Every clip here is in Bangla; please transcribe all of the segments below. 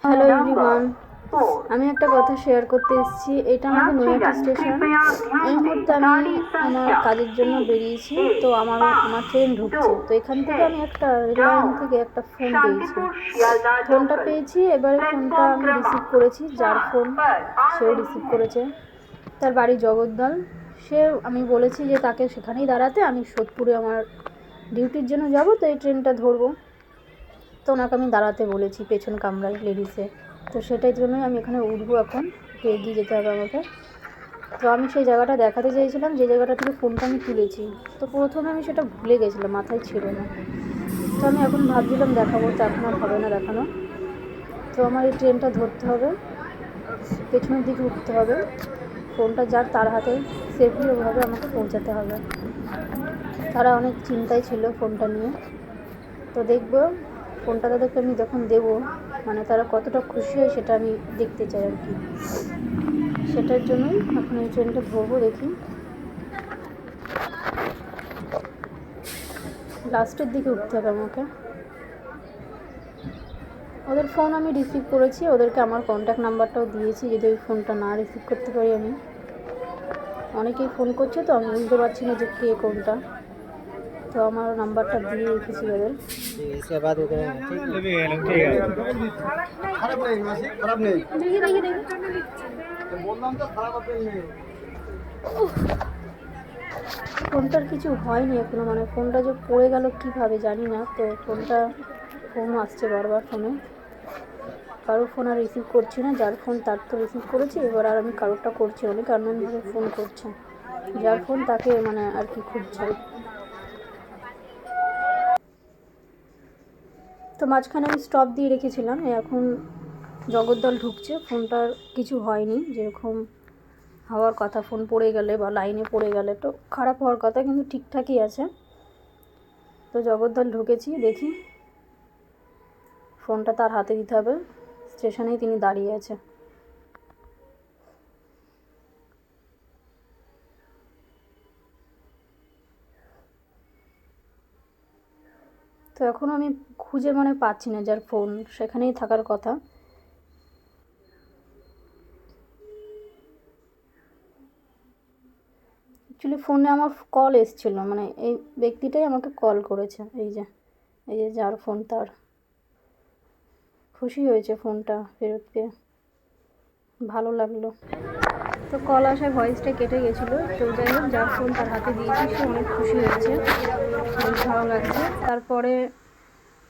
হ্যালো এভরিওয়ান, আমি একটা কথা শেয়ার করতে এসেছি। এটা আমাদের নৈহাটি স্টেশন। এই মুহূর্তে আমি আমার কাজের জন্য বেরিয়েছি, তো আমার ট্রেন ঢুকছে। তো এখান থেকে আমি একটা রেল লাইন থেকে একটা ফোন পেয়েছি। ফোনটা পেয়েছি, এবারে ফোনটা আমি রিসিভ করেছি। যার ফোন সেও রিসিভ করেছে। তার বাড়ি জগদ্দল। আমি বলেছি যে তাকে সেখানেই দাঁড়াতে, আমি সোদপুরে আমার ডিউটির জন্য যাব, তো এই ট্রেনটা ধরবো। তো ওনাকে আমি দাঁড়াতে বলেছি পেছন কামরায় লেডিসে। তো সেটাই জন্যই আমি এখানে উঠবো, এখন একটু এগিয়ে যেতে হবে আমাকে। তো আমি সেই জায়গাটা দেখাতে চাইছিলাম, যে জায়গাটা থেকে ফোনটা আমি তুলেছি। তো প্রথমে আমি সেটা ভুলে গেছিলাম, মাথায় ছিল না। তো আমি এখন ভাবছিলাম দেখাবো, তো এখন আর হবে না দেখানো। তো আমার এই ট্রেনটা ধরতে হবে, পেছনের দিকে উঠতে হবে। ফোনটা যার তার হাতে সেফলিভাবে আমাকে পৌঁছাতে হবে। তারা অনেক চিন্তায় ছিল ফোনটা নিয়ে। তো দেখবো ফোনটা তাদেরকে আমি যখন দেবো, মানে তারা কতটা খুশি হয় সেটা আমি দেখতে চাই আর কি। সেটার জন্যই এখন এই ট্রেনটা ধরবো। দেখি লাস্টের দিকে উঠতে হবে আমাকে। ওদের ফোন আমি রিসিভ করেছি, ওদেরকে আমার কন্ট্যাক্ট নাম্বারটাও দিয়েছি, যদি ওই ফোনটা না রিসিভ করতে পারি আমি। অনেকেই ফোন করছে, তো আমি বুঝতে পারছি না যে কে কোনটা। তো আমার নাম্বারটা দিয়ে রেখেছি ওদের। ফোনটার কিছু হয়নি এখনো, মানে ফোনটা যে পড়ে গেল কীভাবে জানি না। তো ফোন আসছে বারবার ফোনে, কারোর ফোন আর রিসিভ করছি না। যার ফোন তার তো রিসিভ করেছি, এবার আর আমি কারোরটা করছি। অনেক আননোনভাবে ফোন করছে, যার ফোন তাকে মানে আর কি খুঁজছে। তো মাঝখানে আমি স্টপ দিয়ে রেখেছিলাম, এখন জগদ্দল ঢুকছে। ফোনটার কিছু হয়নি, যেরকম হওয়ার কথা। ফোন পড়ে গেলে বা লাইনে পড়ে গেলে তো খারাপ হওয়ার কথা, কিন্তু ঠিকঠাকই আছে। তো জগদ্দল ঢুকেছি, দেখি ফোনটা তার হাতে দিতে হবে। স্টেশনেই তিনি দাঁড়িয়ে আছে। তো এখন আমি খুঁজে মানে পাচ্ছি না, যার ফোন সেখানেই থাকার কথা। অ্যাকচুয়ালি ফোনে আমার কল এসেছিলো, মানে এই ব্যক্তিটাই আমাকে কল করেছে। এই যে যার ফোন তার। খুশি হয়েছে ফোনটা ফেরত পেয়ে, ভালো লাগলো। তো কল আসায় ভয়েসটা কেটে গেছিলো। তো যাই হোক, যার ফোন তার হাতে দিয়েছি সে অনেক খুশি হয়েছে, বেশ ভালো লাগছে। তারপরে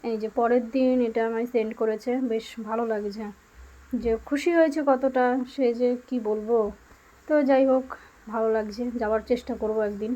এই যে পরের দিন এটা আমায় সেন্ড করেছে, বেশ ভালো লাগছে যে খুশি হয়েছে কতটা, সে যে কি বলবো। তো যাই হোক, ভালো লাগছে। যাওয়ার চেষ্টা করব একদিন।